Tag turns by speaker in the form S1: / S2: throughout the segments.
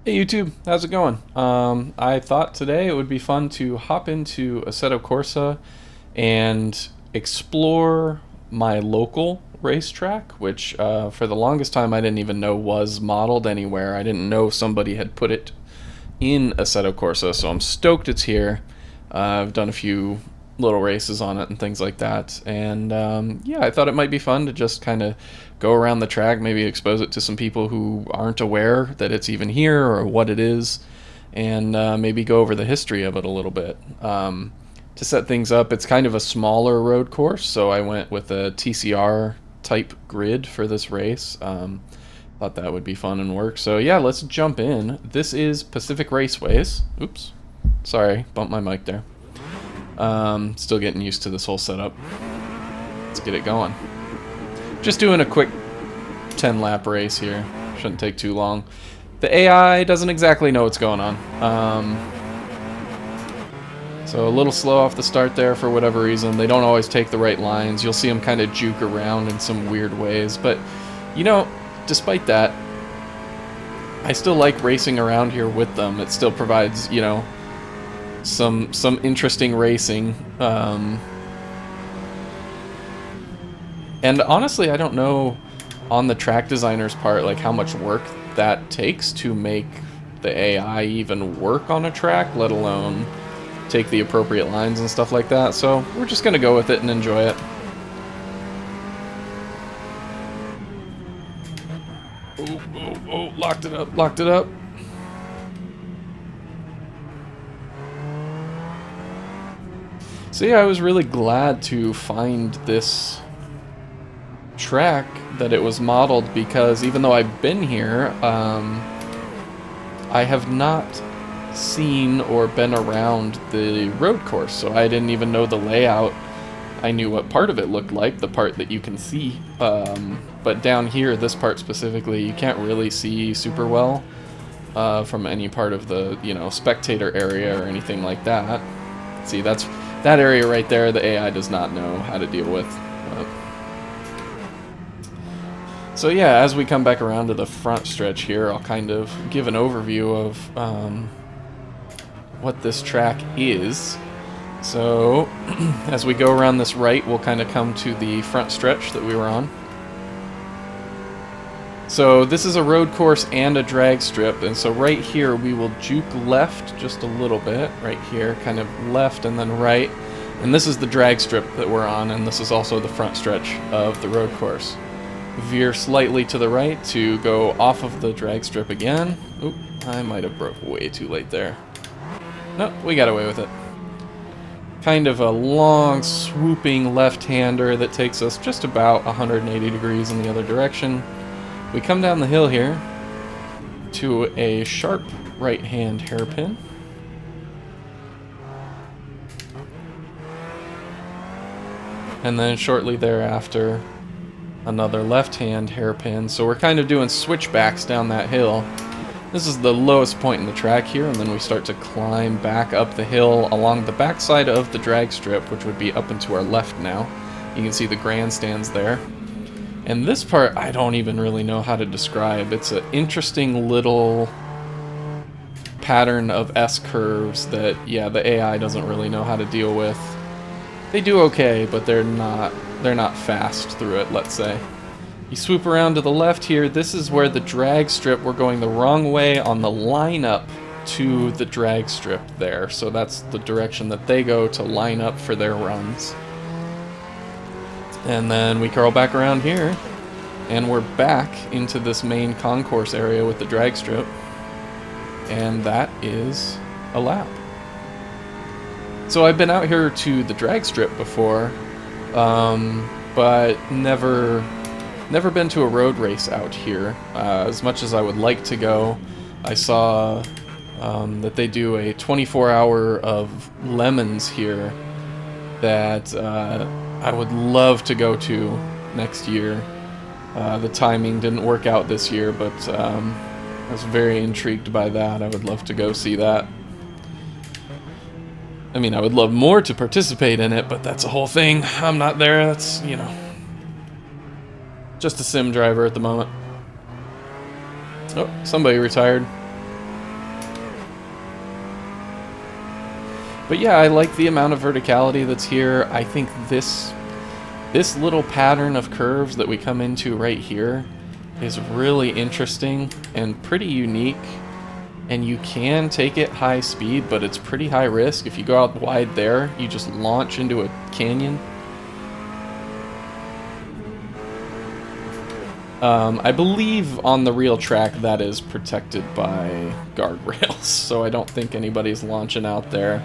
S1: Hey YouTube, how's it going? I thought today it would be fun to hop into Assetto Corsa and explore my local racetrack, which for the longest time I didn't even know was modeled anywhere. I didn't know somebody had put it in Assetto Corsa, so I'm stoked it's here. I've done a few little races on it and things like that, and yeah, I thought it might be fun to just kind of go around the track, maybe expose it to some people who aren't aware that it's even here or what it is, and maybe go over the history of it a little bit. To set things up, it's kind of a smaller road course, so I went with a TCR type grid for this race. Thought that would be fun and work. So yeah, let's jump in. This is Pacific Raceways. Oops. Sorry, bumped my mic there. Still getting used to this whole setup. Let's get it going. Just doing a quick 10 lap race here. Shouldn't take too long. The AI doesn't exactly know what's going on. So a little slow off the start there for whatever reason. They don't always take the right lines. You'll see them kind of juke around in some weird ways. But, you know, despite that, I still like racing around here with them. It still provides, you know, some interesting racing. And honestly, I don't know on the track designer's part like how much work that takes to make the AI even work on a track, let alone take the appropriate lines and stuff like that. So we're just gonna go with it and enjoy it. Oh, locked it up, locked it up. So yeah, I was really glad to find this track that it was modeled, because even though I've been here, I have not seen or been around the road course, so I didn't even know the layout. I knew what part of it looked like, the part that you can see, but down here, this part specifically, you can't really see super well from any part of the, you know, spectator area or anything like that. See, that area right there, the AI does not know how to deal with. So yeah, as we come back around to the front stretch here, I'll kind of give an overview of what this track is. So as we go around this right, we'll kind of come to the front stretch that we were on. So this is a road course and a drag strip, and so right here we will juke left just a little bit, right here, kind of left and then right. And this is the drag strip that we're on, and this is also the front stretch of the road course. Veer slightly to the right to go off of the drag strip again. Oop, I might have broke way too late there. Nope, we got away with it. Kind of a long, swooping left-hander that takes us just about 180 degrees in the other direction. We come down the hill here to a sharp right-hand hairpin. And then shortly thereafter, another left-hand hairpin. So we're kind of doing switchbacks down that hill. This is the lowest point in the track here, and then we start to climb back up the hill along the backside of the drag strip, which would be up and to our left now. You can see the grandstands there. And this part, I don't even really know how to describe. It's an interesting little pattern of S-curves that, yeah, the AI doesn't really know how to deal with. They do okay, but they're not fast through it, let's say. You swoop around to the left here. This is where the drag strip, we're going the wrong way on the lineup to the drag strip there. So that's the direction that they go to line up for their runs. And then we curl back around here, and we're back into this main concourse area with the drag strip. And that is a lap. So I've been out here to the drag strip before, but never been to a road race out here. As much as I would like to go, I saw that they do a 24-hour of lemons here that I would love to go to next year. The timing didn't work out this year, but I was very intrigued by that. I would love to go see that. I mean, I would love more to participate in it, but that's a whole thing. I'm not there. That's, you know, just a sim driver at the moment. Oh, somebody retired. But yeah, I like the amount of verticality that's here. I think this little pattern of curves that we come into right here is really interesting and pretty unique. And you can take it high speed, but it's pretty high risk. If you go out wide there, you just launch into a canyon. I believe on the real track that is protected by guardrails, so I don't think anybody's launching out there.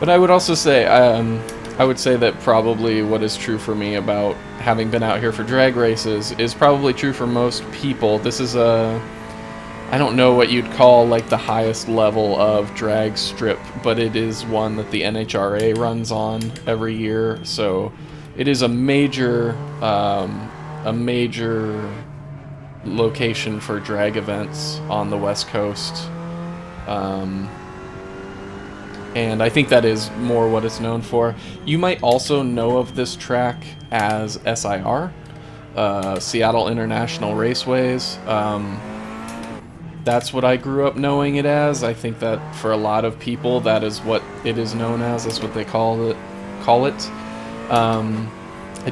S1: But I would also say, I would say that probably what is true for me about having been out here for drag races is probably true for most people. This is I don't know what you'd call like the highest level of drag strip, but it is one that the NHRA runs on every year. So it is a major location for drag events on the West Coast. And I think that is more what it's known for. You might also know of this track as SIR, Seattle International Raceways. That's what I grew up knowing it as. I think that for a lot of people, that is what it is known as. That's what they call it. I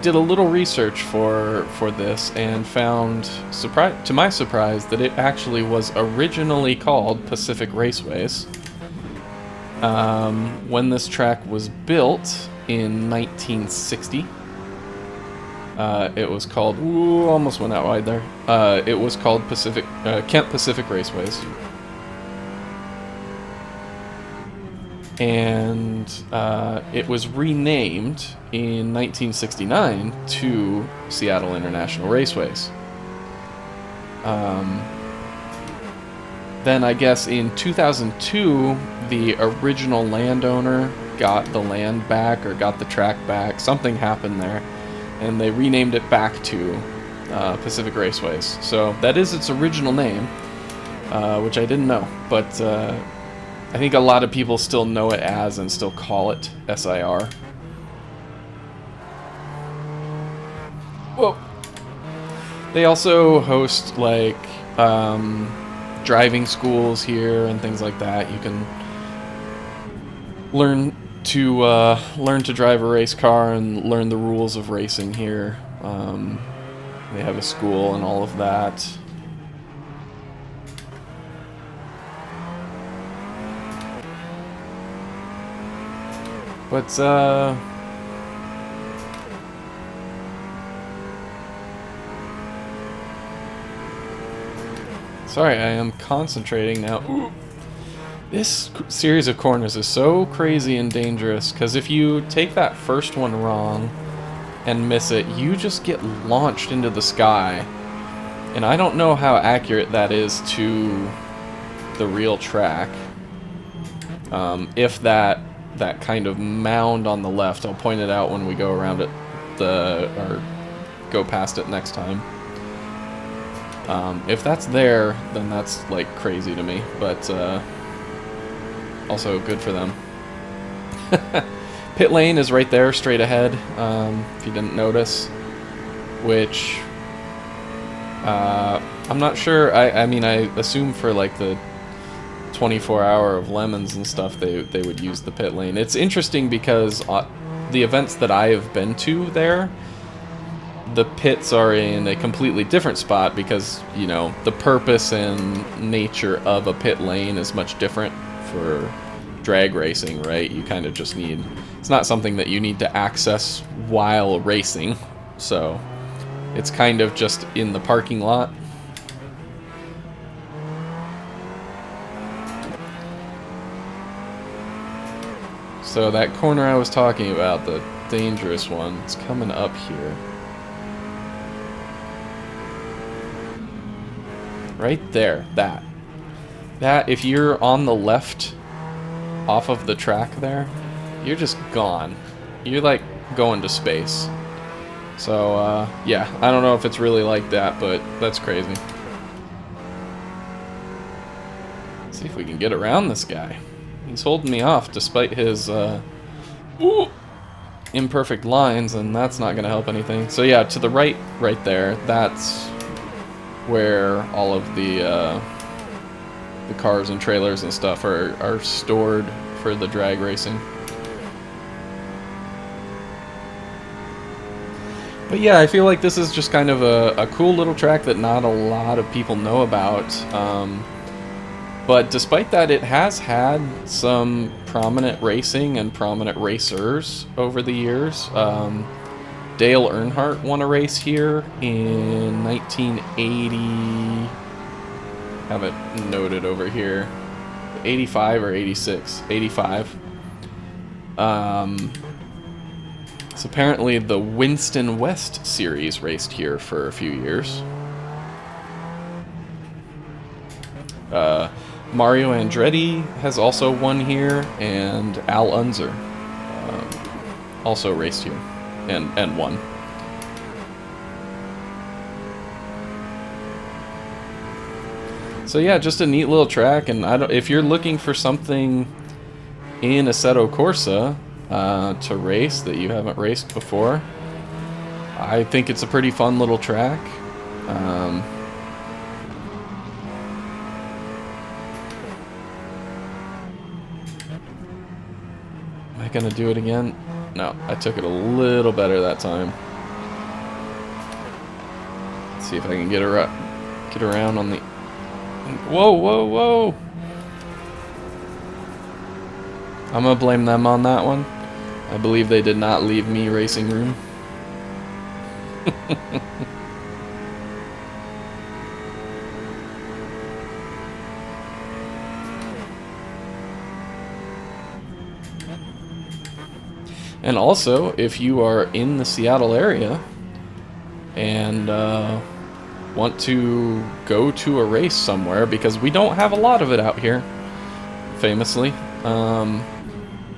S1: did a little research for this and found, to my surprise, that it actually was originally called Pacific Raceways. When this track was built in 1960, it was called, almost went out wide there. It was called Kent Pacific Raceways. And it was renamed in 1969 to Seattle International Raceways. Then I guess in 2002, the original landowner got the land back or got the track back. Something happened there, and they renamed it back to Pacific Raceways. So that is its original name, which I didn't know, but I think a lot of people still know it as and still call it SIR. Well, they also host like driving schools here and things like that. You can learn to drive a race car and learn the rules of racing here. They have a school and all of that. But sorry, I am concentrating now. Ooh. This series of corners is so crazy and dangerous, because if you take that first one wrong and miss it, you just get launched into the sky. And I don't know how accurate that is to the real track. If that kind of mound on the left, I'll point it out when we go around it, or go past it next time. If that's there, then that's like crazy to me, but also good for them. Pit lane is right there, straight ahead, if you didn't notice, which I'm not sure. I mean, I assume for like the 24-hour of lemons and stuff, they would use the pit lane. It's interesting because the events that I have been to there, the pits are in a completely different spot because, you know, the purpose and nature of a pit lane is much different for drag racing, right? You kind of just need, it's not something that you need to access while racing, so it's kind of just in the parking lot. So that corner I was talking about, the dangerous one, it's coming up here. Right there, that, if you're on the left off of the track there, you're just gone. You're like going to space. So, yeah, I don't know if it's really like that, but that's crazy. Let's see if we can get around this guy. He's holding me off despite his, ooh! imperfect lines, and that's not going to help anything. So yeah, to the right there, that's where all of the cars and trailers and stuff are stored for the drag racing. But yeah, I feel like this is just kind of a cool little track that not a lot of people know about. But despite that, it has had some prominent racing and prominent racers over the years. Dale Earnhardt won a race here in 1980. Have it noted over here. 85 or 86? 85. So apparently the Winston West series raced here for a few years. Mario Andretti has also won here, and Al Unser also raced here and won. So yeah, just a neat little track, and if you're looking for something in Assetto Corsa to race that you haven't raced before, I think it's a pretty fun little track. Am I gonna do it again? No, I took it a little better that time. Let's see if I can get around on the... Whoa, whoa, whoa! I'm gonna blame them on that one. I believe they did not leave me racing room. And also, if you are in the Seattle area and want to go to a race somewhere, because we don't have a lot of it out here, famously,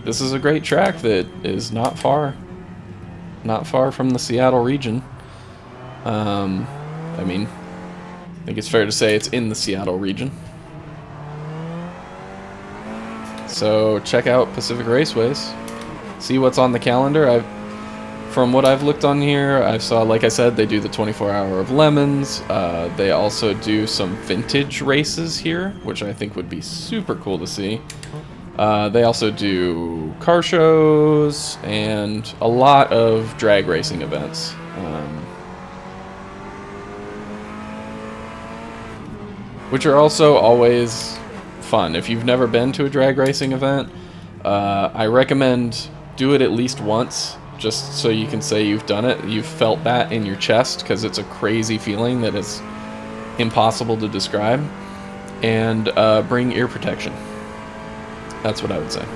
S1: this is a great track that is not far from the Seattle region. I mean, I think it's fair to say it's in the Seattle region. So check out Pacific Raceways. See what's on the calendar. From what I've looked on here, I saw, like I said, they do the 24-hour of Lemons. They also do some vintage races here, which I think would be super cool to see. They also do car shows and a lot of drag racing events. Which are also always fun. If you've never been to a drag racing event, I recommend do it at least once, just so you can say you've done it. You've felt that in your chest, because it's a crazy feeling that is impossible to describe. And bring ear protection. That's what I would say.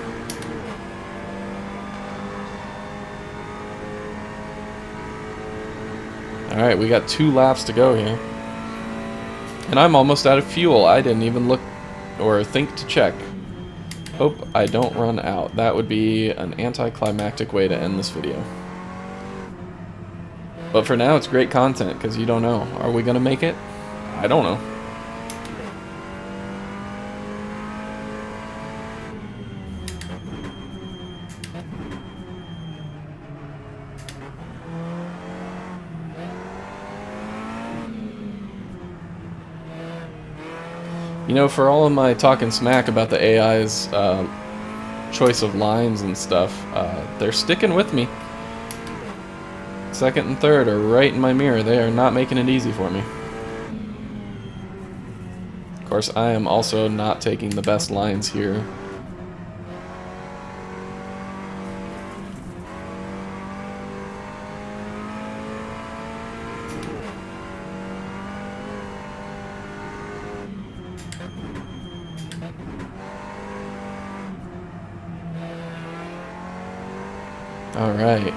S1: Alright, we got 2 laps to go here. And I'm almost out of fuel. I didn't even look or think to check. Hope I don't run out. That would be an anticlimactic way to end this video. But for now, it's great content, because you don't know. Are we going to make it? I don't know. You know, for all of my talking smack about the AI's choice of lines and stuff, they're sticking with me. Second and third are right in my mirror. They are not making it easy for me. Of course, I am also not taking the best lines here. Alright.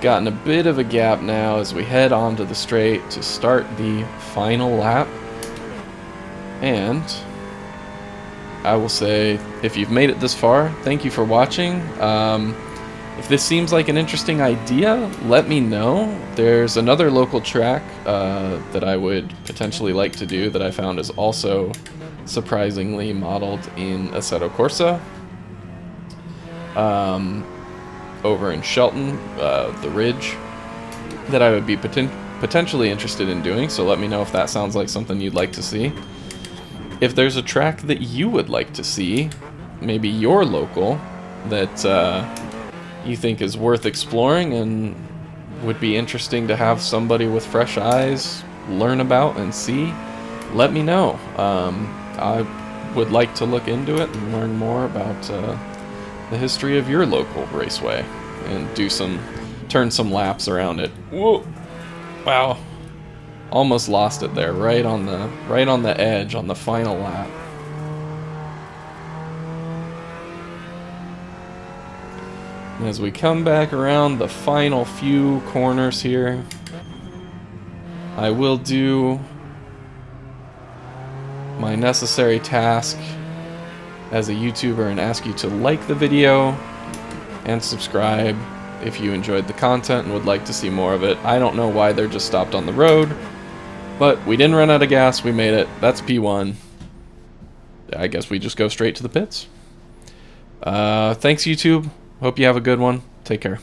S1: Gotten a bit of a gap now as we head onto the straight to start the final lap. And I will say, if you've made it this far, thank you for watching. If this seems like an interesting idea, let me know. There's another local track that I would potentially like to do that I found is also surprisingly modeled in Assetto Corsa. over in Shelton, the Ridge, that I would be potentially interested in doing, so let me know if that sounds like something you'd like to see. If there's a track that you would like to see, maybe your local, that you think is worth exploring and would be interesting to have somebody with fresh eyes learn about and see, let me know. I would like to look into it and learn more about the history of your local raceway and turn some laps around it. Whoa! Wow! Almost lost it there, right on the edge on the final lap. And as we come back around the final few corners here, I will do my necessary task as a YouTuber and ask you to like the video and subscribe if you enjoyed the content and would like to see more of it. I don't know why they're just stopped on the road, but we didn't run out of gas, we made it. That's P1. I guess we just go straight to the pits. Thanks, YouTube. Hope you have a good one. Take care.